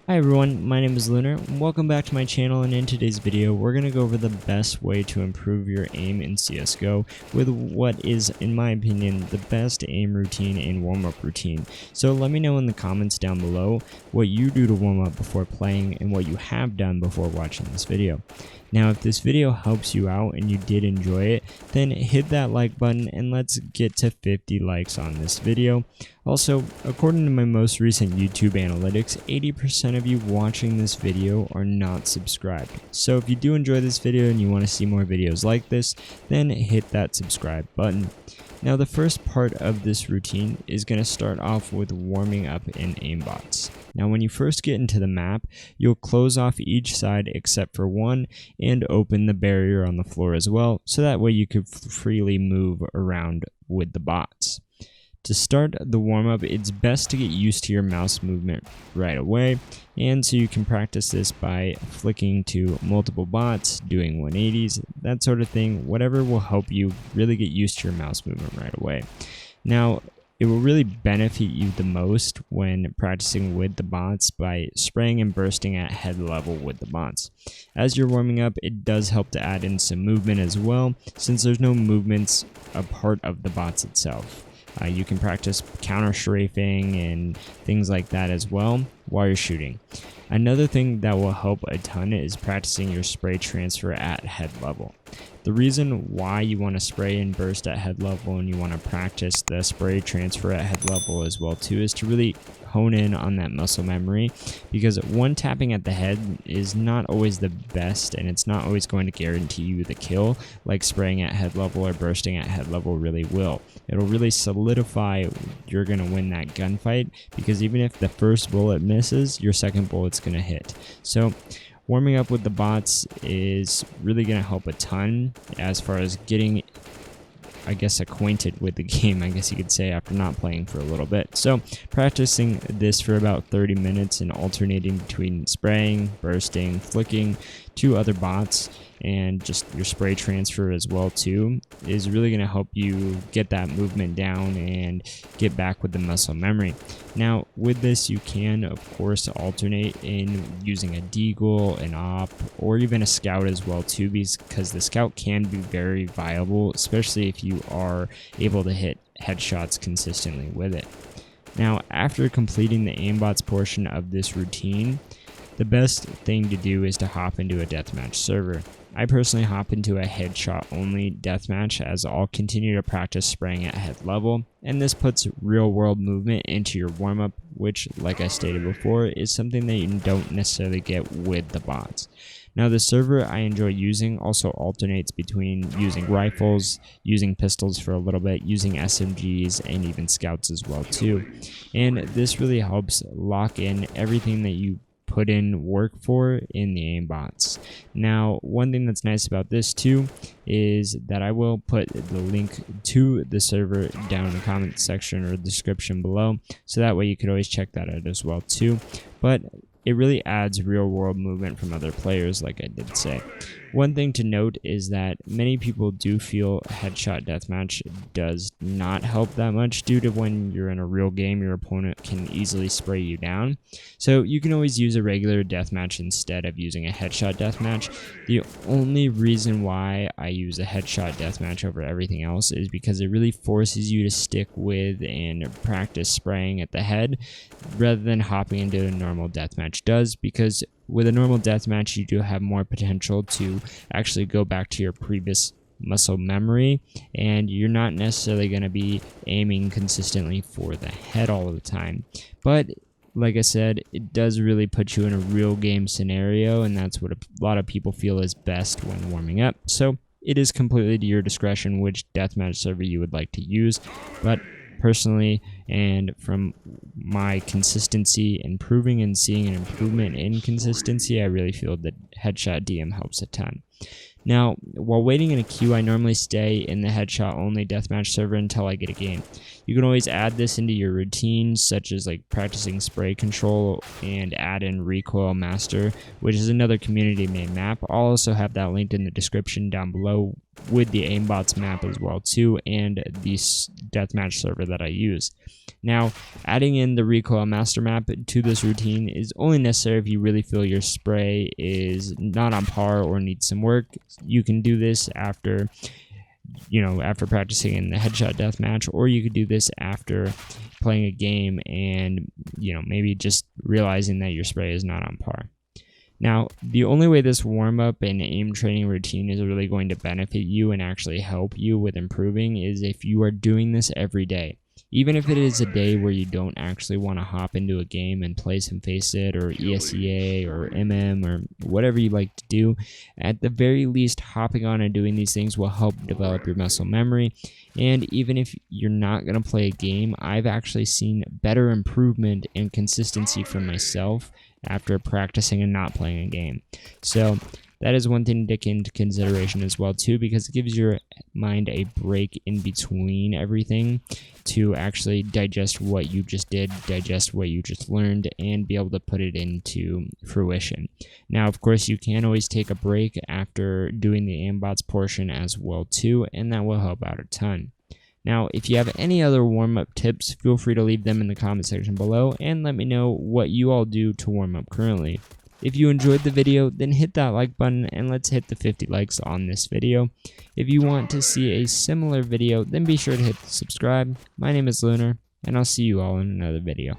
Hi everyone, my name is Lunar. Welcome back to my channel, and in today's video we're going to go over the best way to improve your aim in CSGO with what is, in my opinion, the best aim routine and warm-up routine. So let me know in the comments down below what you do to warm up before playing and what you have done before watching this video. Now, if this video helps you out and you did enjoy it, then hit that like button and let's get to 50 likes on this video. Also, according to my most recent YouTube analytics, 80% of you watching this video are not subscribed. So if you do enjoy this video and you want to see more videos like this, then hit that subscribe button. Now, the first part of this routine is going to start off with warming up in aimbots. Now, when you first get into the map, you'll close off each side except for one and open the barrier on the floor as well, so that way you could freely move around with the bots. To start the warm-up, it's best to get used to your mouse movement right away, and so you can practice this by flicking to multiple bots, doing 180s, that sort of thing, whatever will help you really get used to your mouse movement right away. Now, it will really benefit you the most when practicing with the bots by spraying and bursting at head level with the bots. As you're warming up, it does help to add in some movement as well, since there's no movements a part of the bots itself. You can practice counter strafing and things like that as well while you're shooting. Another thing that will help a ton is practicing your spray transfer at head level. The reason why you want to spray and burst at head level and you want to practice the spray transfer at head level as well too is to really hone in on that muscle memory, because one tapping at the head is not always the best and it's not always going to guarantee you the kill like spraying at head level or bursting at head level really will. It'll really solidify you're going to win that gunfight, because even if the first bullet misses, your second bullet's going to hit. So warming up with the bots is really going to help a ton as far as getting, I guess, acquainted with the game, I guess you could say, after not playing for a little bit. So practicing this for about 30 minutes and alternating between spraying, bursting, flicking to other bots, and just your spray transfer as well too, is really going to help you get that movement down and get back with the muscle memory. Now, with this, you can of course alternate in using a deagle, an op, or even a scout as well too, because the scout can be very viable, especially if you are able to hit headshots consistently with it. Now, after completing the aimbots portion of this routine, the best thing to do is to hop into a deathmatch server. I personally hop into a headshot only deathmatch, as I'll continue to practice spraying at head level, and this puts real world movement into your warm up, which, like I stated before, is something that you don't necessarily get with the bots. Now, the server I enjoy using also alternates between using rifles, using pistols for a little bit, using SMGs, and even scouts as well too. And this really helps lock in everything that you put in work for in the aimbots. Now, one thing that's nice about this too is that I will put the link to the server down in the comment section or description below, so that way you could always check that out as well too. But it really adds real world movement from other players, like I did say. One thing to note is that many people do feel headshot deathmatch does not help that much, due to when you're in a real game, your opponent can easily spray you down. So you can always use a regular deathmatch instead of using a headshot deathmatch. The only reason why I use a headshot deathmatch over everything else is because it really forces you to stick with and practice spraying at the head rather than hopping into a normal deathmatch does, because with a normal deathmatch you do have more potential to actually go back to your previous muscle memory, and you're not necessarily going to be aiming consistently for the head all the time. But like I said, it does really put you in a real game scenario, and that's what a lot of people feel is best when warming up. So it is completely to your discretion which deathmatch server you would like to use, but personally, and from my consistency improving and seeing an improvement in consistency, I really feel that headshot DM helps a ton. Now, while waiting in a queue, I normally stay in the headshot only deathmatch server until I get a game. You can always add this into your routines, such as like practicing spray control, and add in recoil master, which is another community made map. I'll also have that linked in the description down below with the aimbots map as well too, and the deathmatch server that I use. Now, adding in the recoil master map to this routine is only necessary if you really feel your spray is not on par or needs some work. You can do this after practicing in the headshot deathmatch, or you could do this after playing a game and, maybe just realizing that your spray is not on par. Now, the only way this warm-up and aim training routine is really going to benefit you and actually help you with improving is if you are doing this every day. Even if it is a day where you don't actually want to hop into a game and play some Faceit or ESEA or MM or whatever you like to do, at the very least, hopping on and doing these things will help develop your muscle memory. And even if you're not going to play a game, I've actually seen better improvement and consistency from myself after practicing and not playing a game. So that is one thing to take into consideration as well too, because it gives your mind a break in between everything to actually digest what you just did, digest what you just learned, and be able to put it into fruition. Now, of course, you can always take a break after doing the aimbots portion as well too, and that will help out a ton. Now, if you have any other warm-up tips, feel free to leave them in the comment section below and let me know what you all do to warm up currently. If you enjoyed the video, then hit that like button and let's hit the 50 likes on this video. If you want to see a similar video, then be sure to hit subscribe. My name is Lunar, and I'll see you all in another video.